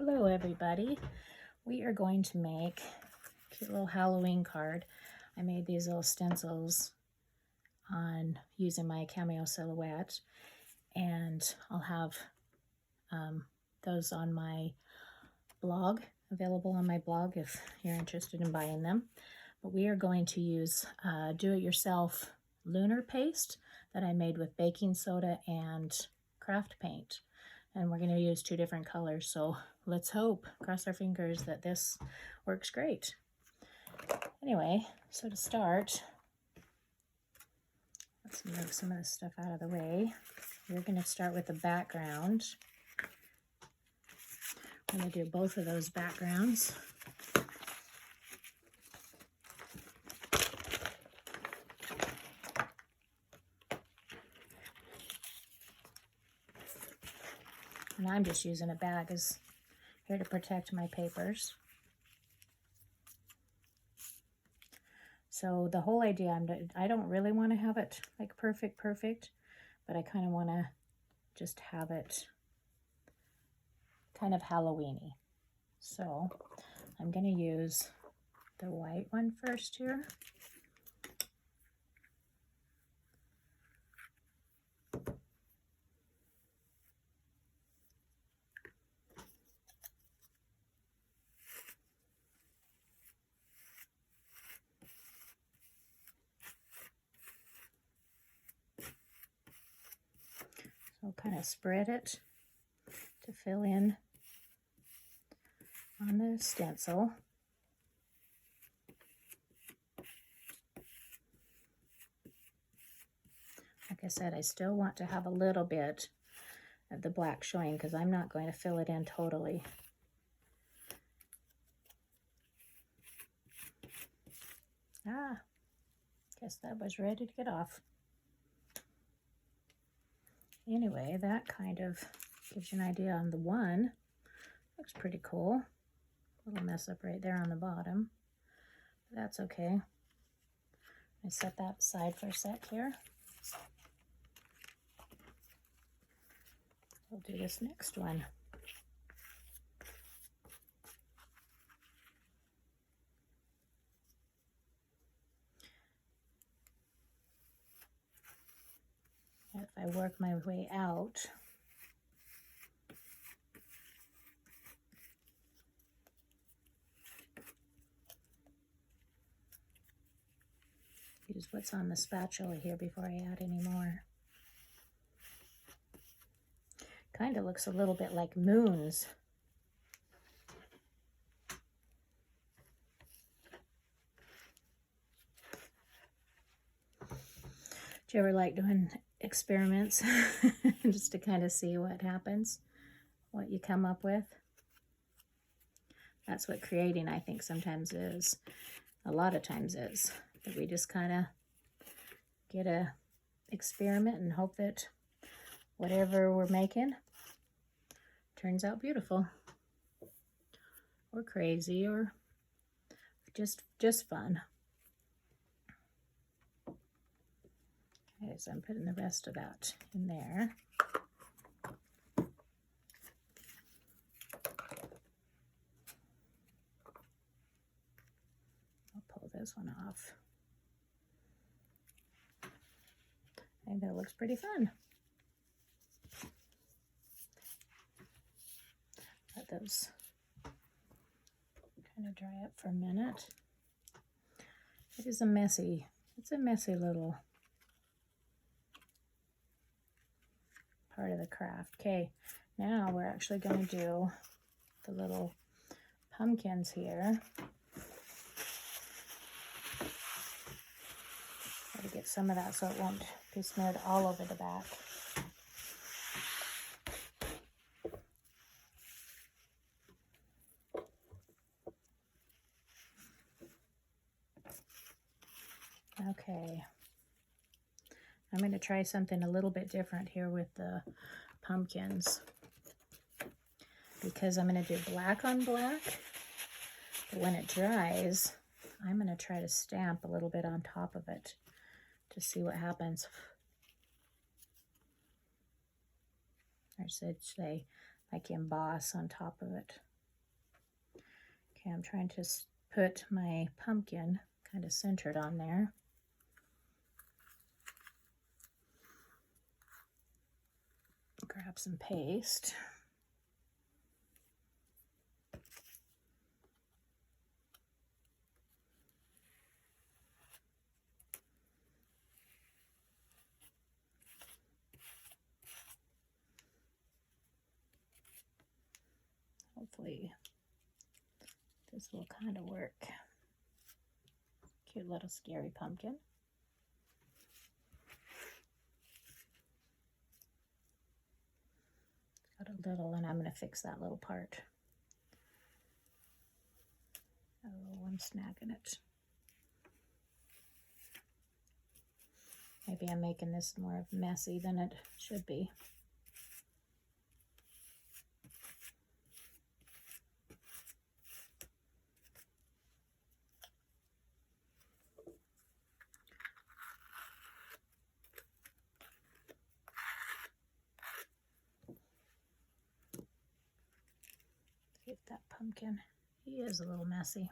Hello everybody. We are going to make a cute little Halloween card. I made these little stencils on using my cameo silhouette, and I'll have those on my blog, available on my blog if you're interested in buying them. But we are going to use do-it-yourself lunar paste that I made with baking soda and craft paint. And we're going to use two different colors, so let's hope, cross our fingers, that this works great. Anyway, so to start, let's move some of this stuff out of the way. We're going to start with the background. I'm going to do both of those backgrounds. And I'm just using a bag as here to protect my papers. So the whole idea, I don't really want to have it like perfect, but I kind of want to just have it kind of Halloween-y. So I'm going to use the white one first here. So kind of spread it to fill in on the stencil. Like I said, I still want to have a little bit of the black showing because I'm not going to fill it in totally. Guess that was ready to get off. Anyway, that kind of gives you an idea on the one. Looks pretty cool. A little mess up right there on the bottom. But that's okay. I set that aside for a sec here. We'll do this next one. If I work my way out, use what's on the spatula here before I add any more. Kind of looks a little bit like moons. Do you ever like doing experiments just to kind of see what happens, what you come up with? That's what creating, I think, sometimes is, a lot of times is, that we just kind of get a experiment and hope that whatever we're making turns out beautiful or crazy or just fun. Okay, so I'm putting the rest of that in there. I'll pull this one off. I think that looks pretty fun. Let those kind of dry up for a minute. It is it's a messy little part of the craft. Okay, now we're actually going to do the little pumpkins here. Try to get some of that so it won't be smeared all over the back. Okay, I'm going to try something a little bit different here with the pumpkins, because I'm going to do black on black, but when it dries, I'm going to try to stamp a little bit on top of it to see what happens. Or should I say, like emboss on top of it. Okay, I'm trying to put my pumpkin kind of centered on there. Grab some paste. Hopefully this will kind of work. Cute little scary pumpkin. Got a little, and I'm going to fix that little part. Oh, I'm snagging it. Maybe I'm making this more messy than it should be. Get that pumpkin. He is a little messy.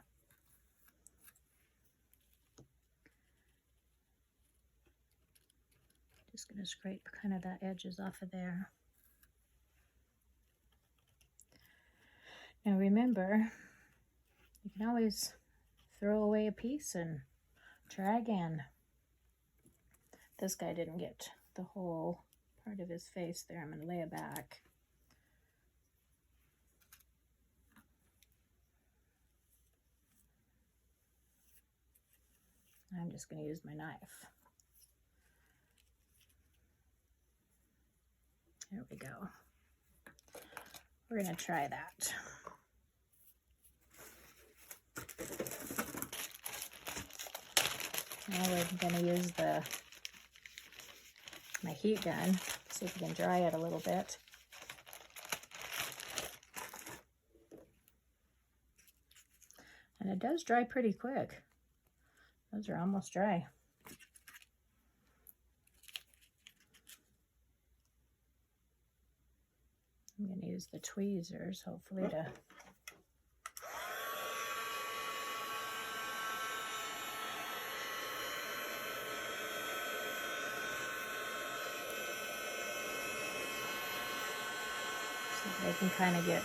Just going to scrape kind of that edges off of there. Now remember, you can always throw away a piece and try again. This guy didn't get the whole part of his face there. I'm going to lay it back. I'm just going to use my knife. There we go. We're going to try that. Now we're going to use my heat gun, see if we can dry it a little bit. And it does dry pretty quick. Those are almost dry. I'm going to use the tweezers, hopefully, to so they can kind of get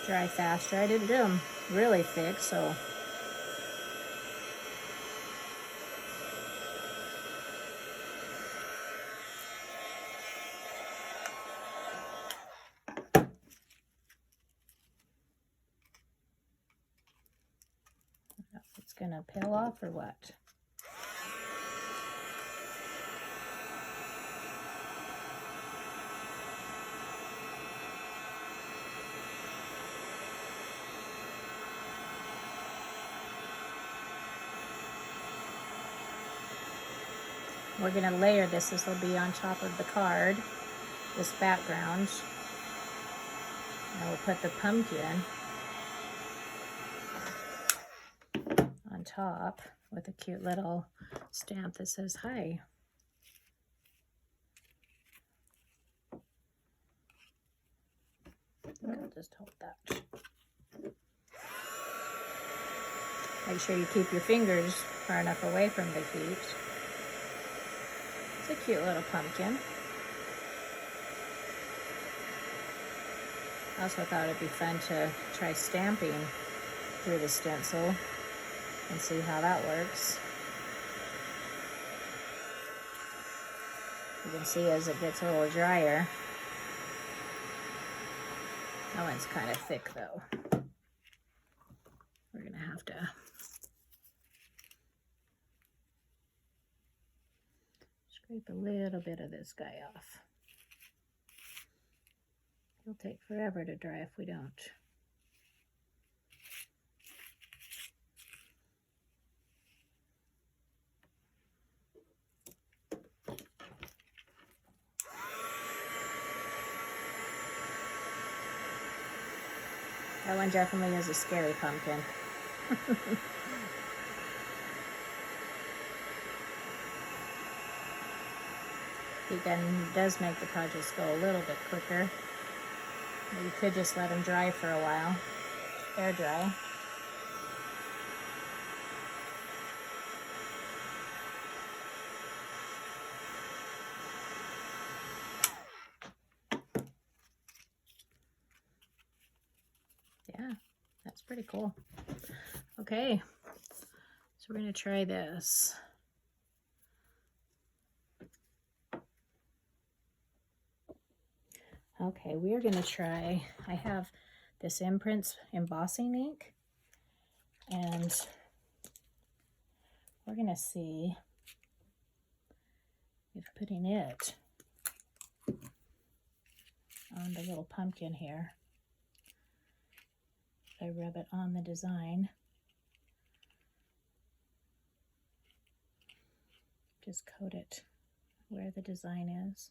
dry faster. I didn't do them really thick, so it's gonna peel off or what? We're going to layer this. This will be on top of the card, this background. And we'll put the pumpkin on top with a cute little stamp that says hi. I'll just hold that. Make sure you keep your fingers far enough away from the heat. It's a cute little pumpkin. I also thought it'd be fun to try stamping through the stencil and see how that works. You can see as it gets a little drier. That one's kind of thick though. We're gonna have to scrape a little bit of this guy off. It'll take forever to dry if we don't. That one definitely is a scary pumpkin. Heat gun does make the projects go a little bit quicker. You could just let them dry for a while. air dry. Yeah, that's pretty cool. Okay, so we're going to try this. Okay, we are going to try, I have this Imprints embossing ink, and we're going to see if putting it on the little pumpkin here, if I rub it on the design, just coat it where the design is.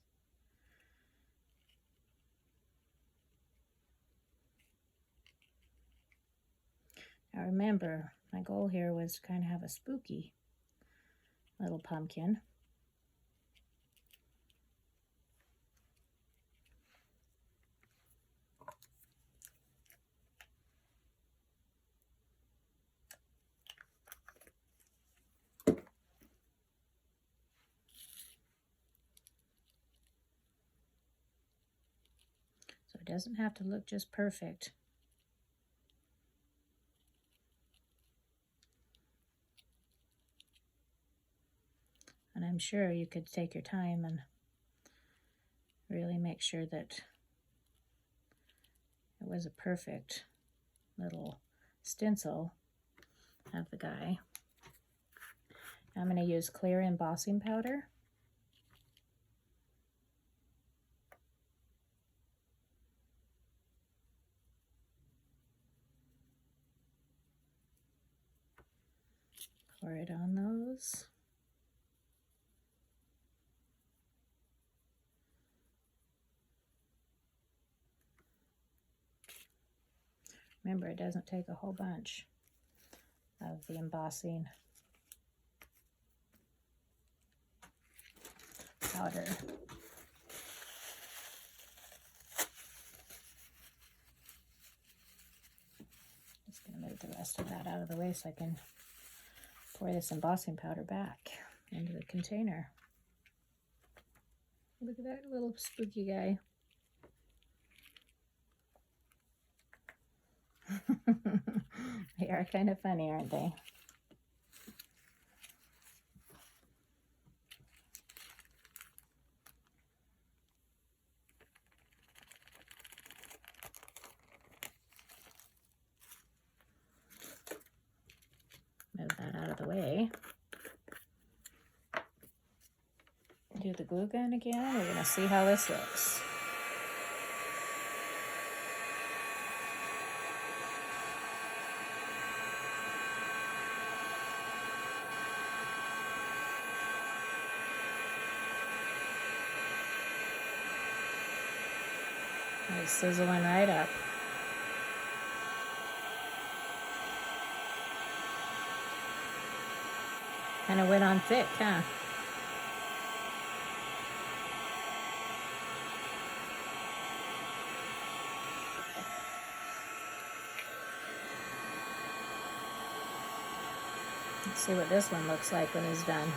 Now remember, my goal here was to kind of have a spooky little pumpkin. So it doesn't have to look just perfect. And I'm sure you could take your time and really make sure that it was a perfect little stencil of the guy. I'm going to use clear embossing powder. Pour it on those. Remember, it doesn't take a whole bunch of the embossing powder. Just going to move the rest of that out of the way so I can pour this embossing powder back into the container. Look at that little spooky guy. They are kind of funny, aren't they? Move that out of the way. Do the glue gun again. We're going to see how this looks. It's sizzling right up. Kind of went on thick, huh? Let's see what this one looks like when he's done.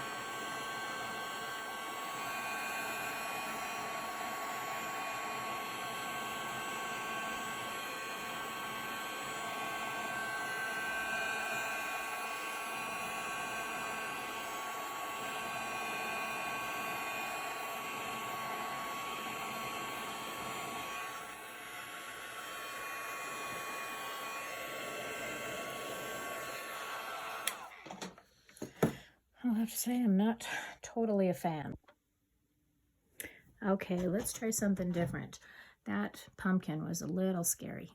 I'll have to say I'm not totally a fan. Okay, let's try something different. That pumpkin was a little scary.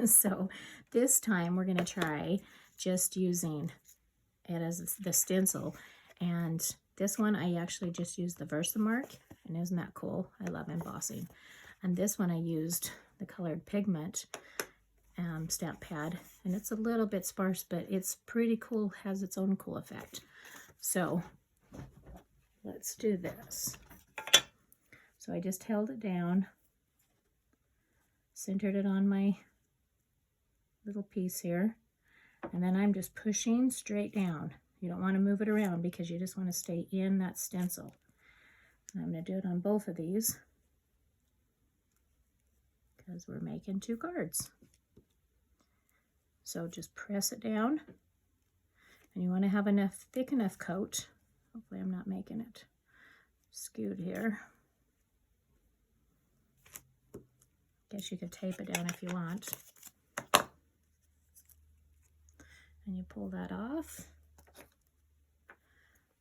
So this time we're going to try just using it as the stencil. And this one I actually just used the Versamark. And isn't that cool? I love embossing. And this one I used the colored pigment stamp pad. And it's a little bit sparse, but it's pretty cool, has its own cool effect. So let's do this. So I just held it down, centered it on my little piece here. And then I'm just pushing straight down. You don't want to move it around because you just want to stay in that stencil. And I'm going to do it on both of these because we're making 2 cards. So just press it down. And you want to have enough, thick enough coat. Hopefully I'm not making it skewed here. Guess you could tape it down if you want. And you pull that off.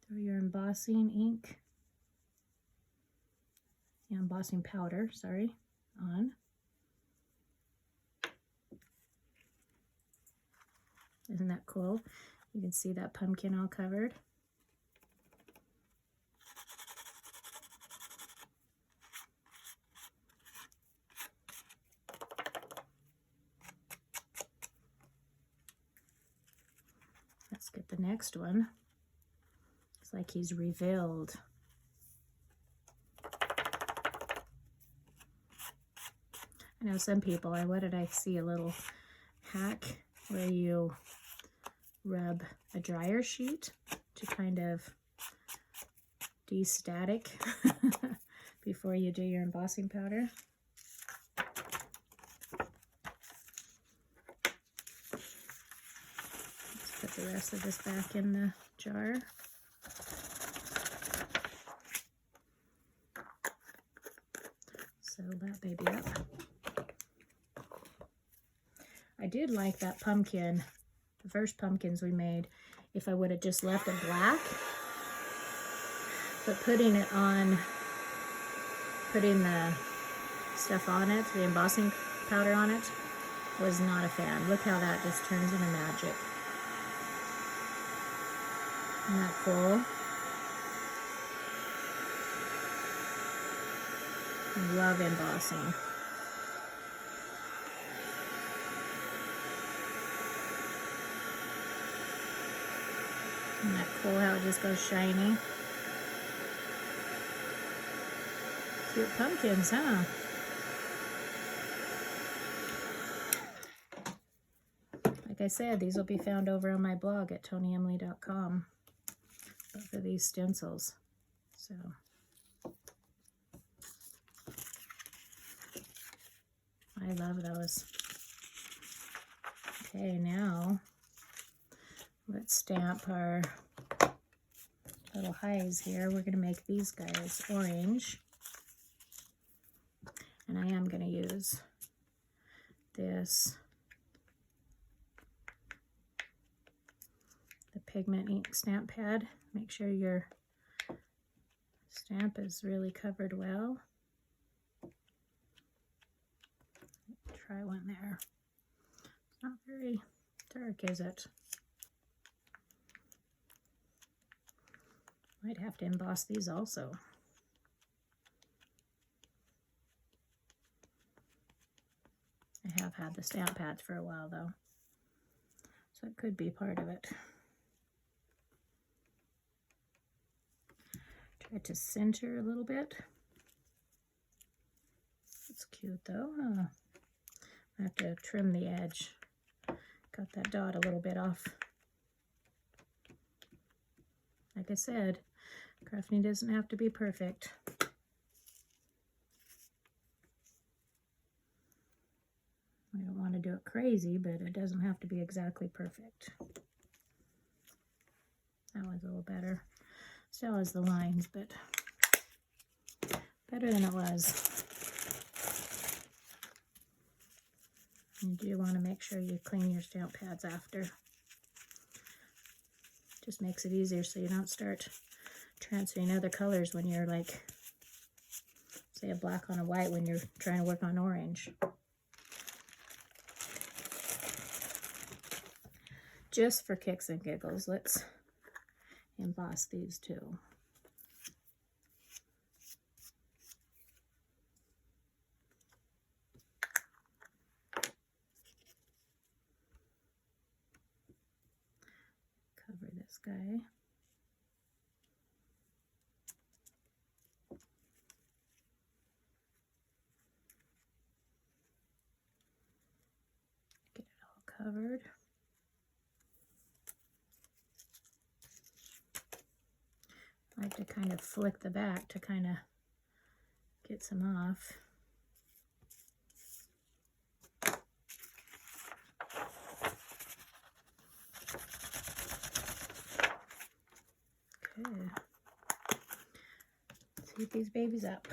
Throw your embossing ink, yeah, embossing powder, sorry, on. Isn't that cool? You can see that pumpkin all covered. Let's get the next one. It's like he's revealed. I know some people, what did I see, a little hack where you rub a dryer sheet to kind of de-static before you do your embossing powder. Let's put the rest of this back in the jar. Settle that baby up. I did like that pumpkin, the first pumpkins we made, if I would have just left it black, but putting the stuff on it, the embossing powder on it, was not a fan. Look how that just turns into magic. Isn't that cool? I love embossing. Isn't that cool how it just goes shiny? Cute pumpkins, huh? Like I said, these will be found over on my blog at tonyemily.com. Both of these stencils. So I love those. Okay, now let's stamp our little highs here. We're going to make these guys orange. And I am going to use this, the pigment ink stamp pad. Make sure your stamp is really covered well. Try one there. It's not very dark, is it? Might have to emboss these also. I have had the stamp pads for a while though, so it could be part of it. Try to center a little bit. It's cute though, huh? I have to trim the edge. Got that dot a little bit off. Like I said, crafting doesn't have to be perfect. I don't want to do it crazy, but it doesn't have to be exactly perfect. That was a little better. Still has the lines, but better than it was. You do want to make sure you clean your stamp pads after. Just makes it easier so you don't start transferring other colors when you're like, say a black on a white when you're trying to work on orange. Just for kicks and giggles, let's emboss these too. Cover this guy. Get it all covered. I like to kind of flick the back to kind of get some off. Okay. Let's heat these babies up.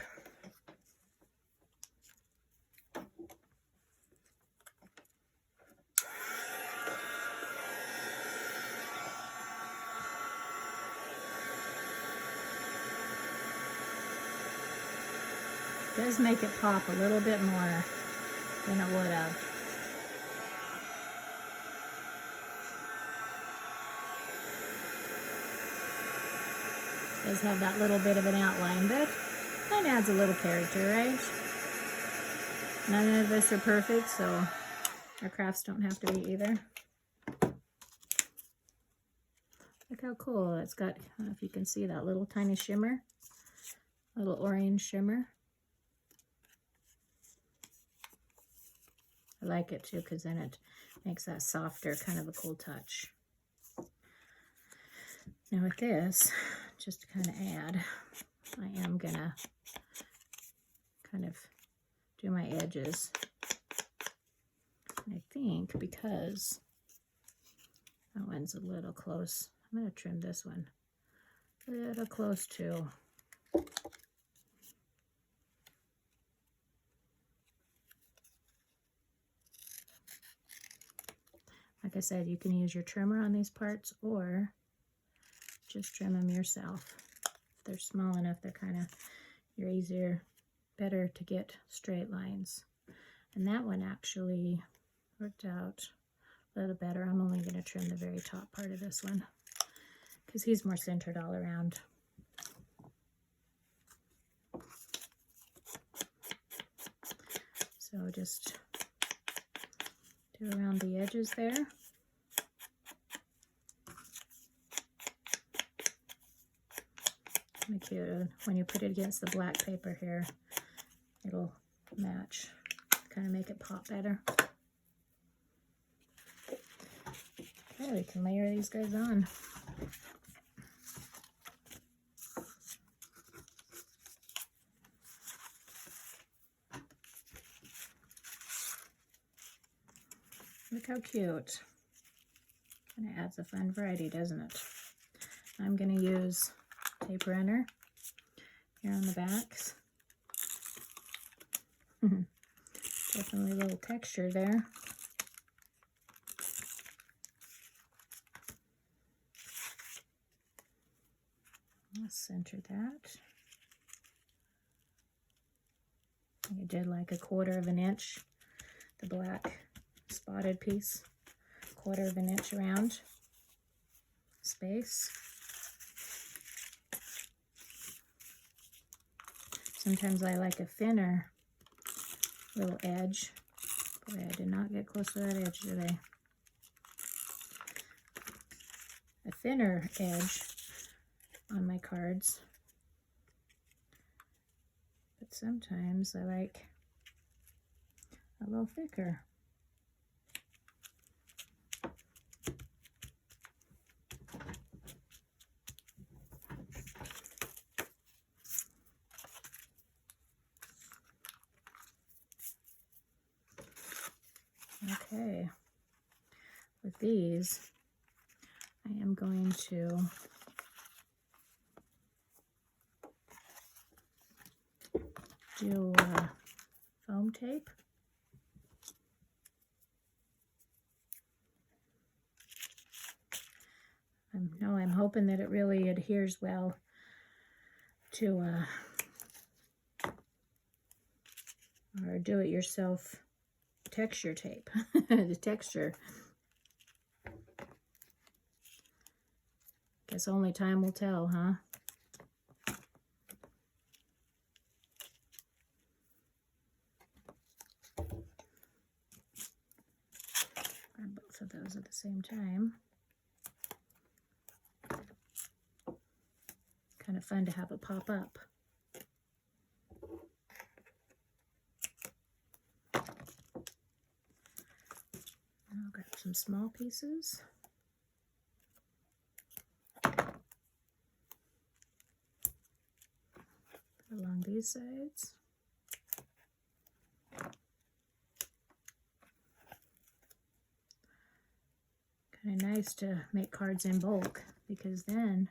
It does make it pop a little bit more than it would have. It does have that little bit of an outline, but kind of adds a little character, right? None of us are perfect, so our crafts don't have to be either. Look how cool it's got. I don't know if you can see that little tiny shimmer, little orange shimmer. I like it too because then it makes that softer, kind of a cool touch. Now with this, just to kind of add, I am gonna kind of do my edges. And I think because that one's a little close, I'm gonna trim this one a little close too. Like I said, you can use your trimmer on these parts or just trim them yourself. If they're small enough, they're kind of, you're easier, better to get straight lines. And that one actually worked out a little better. I'm only going to trim the very top part of this one because he's more centered all around. So just do around the edges there. Make it, when you put it against the black paper here, it'll match, kind of make it pop better. Okay, we can layer these guys on. Look how cute. Kind of adds a fun variety, doesn't it? I'm going to use tape runner here on the backs. Definitely a little texture there. Let's center that. I did like 1/4 of an inch, the black spotted piece, 1/4 of an inch around space. Sometimes I like a thinner little edge. Boy, I did not get close to that edge, did I? A thinner edge on my cards. But sometimes I like a little thicker. Okay, with these, I am going to do foam tape. I'm hoping that it really adheres well to or do-it-yourself texture tape. The texture. Guess only time will tell, huh? Grab both of those at the same time. Kind of fun to have it pop up. I'll grab some small pieces. Along these sides. Kind of nice to make cards in bulk, because then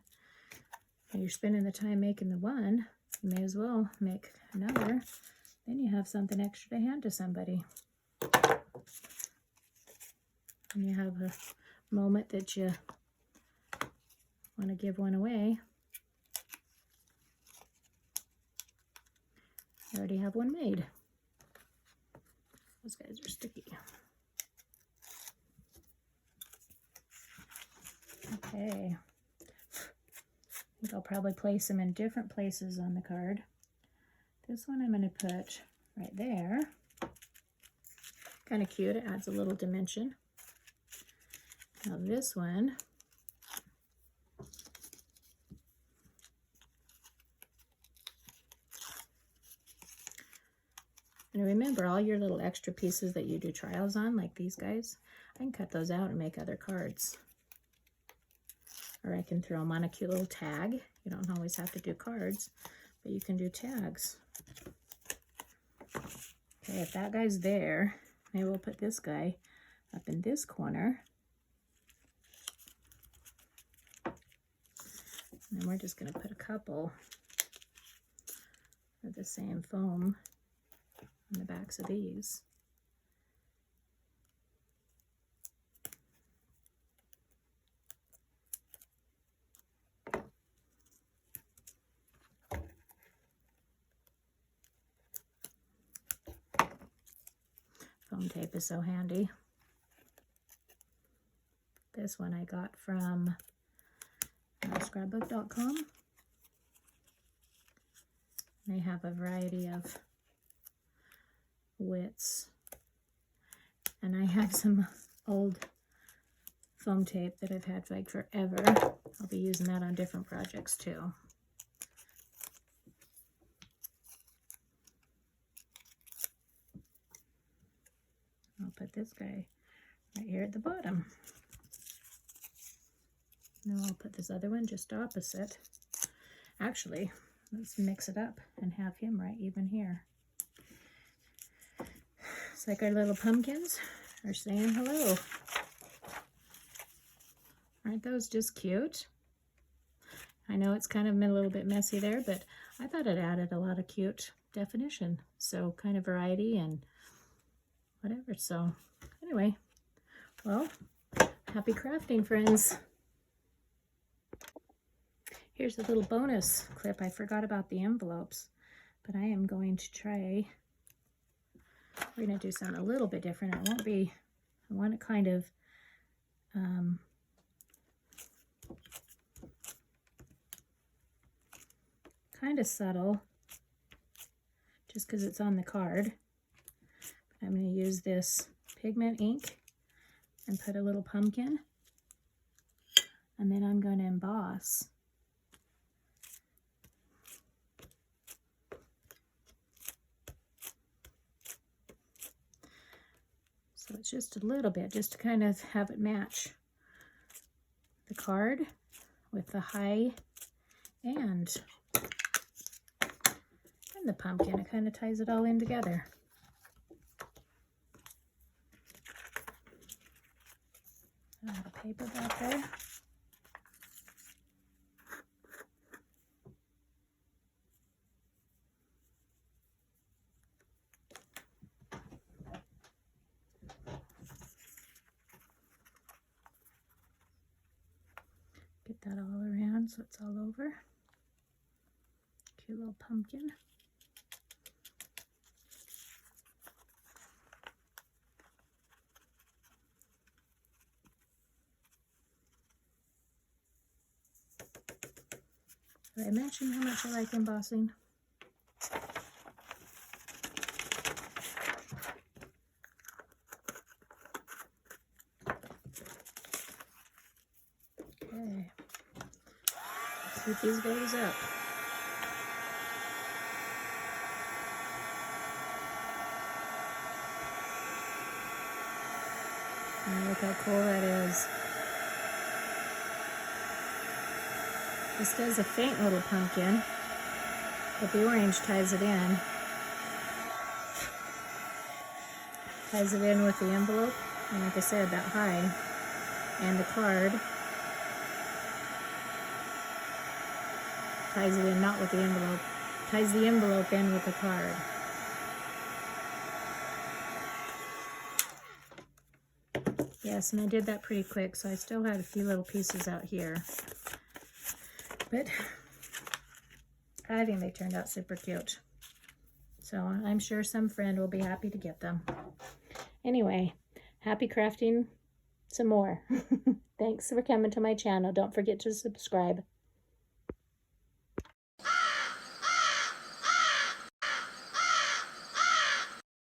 when you're spending the time making the one, you may as well make another. Then you have something extra to hand to somebody. And you have a moment that you want to give one away. I already have one made. Those guys are sticky. Okay. I think I'll probably place them in different places on the card. This one I'm going to put right there. Kind of cute. It adds a little dimension. Now this one, and remember all your little extra pieces that you do trials on, like these guys, I can cut those out and make other cards. Or I can throw them on a cute little tag. You don't always have to do cards, but you can do tags. Okay, if that guy's there, maybe we'll put this guy up in this corner. And then we're just going to put a couple of the same foam on the backs of these. Foam tape is so handy. This one I got from scrapbook.com. They have a variety of widths. And I have some old foam tape that I've had like forever. I'll be using that on different projects too. I'll put this guy right here at the bottom. Now I'll put this other one just opposite. Actually, let's mix it up and have him right even here. It's like our little pumpkins are saying hello. Aren't those just cute? I know it's kind of a little bit messy there, but I thought it added a lot of cute definition. So kind of variety and whatever. So anyway, well, happy crafting, friends. Here's a little bonus clip. I forgot about the envelopes, but I am going to try. We're going to do something a little bit different. It won't be, I want it kind of subtle, just because it's on the card. But I'm going to use this pigment ink and put a little pumpkin, and then I'm going to emboss. So it's just a little bit, just to kind of have it match the card with the high and the pumpkin. It kind of ties it all in together. I have a paper back there. Get that all around so it's all over. Cute little pumpkin. Did I mention how much I like embossing? Okay. Let's heat these babies up. And look how cool that is. This does a faint little pumpkin, but the orange ties it in. Ties it in with the envelope, and like I said, that high, and the card. Ties it in, not with the envelope. Ties the envelope in with the card. Yes, and I did that pretty quick, so I still had a few little pieces out here. But I think they turned out super cute. So I'm sure some friend will be happy to get them. Anyway, happy crafting some more. Thanks for coming to my channel. Don't forget to subscribe.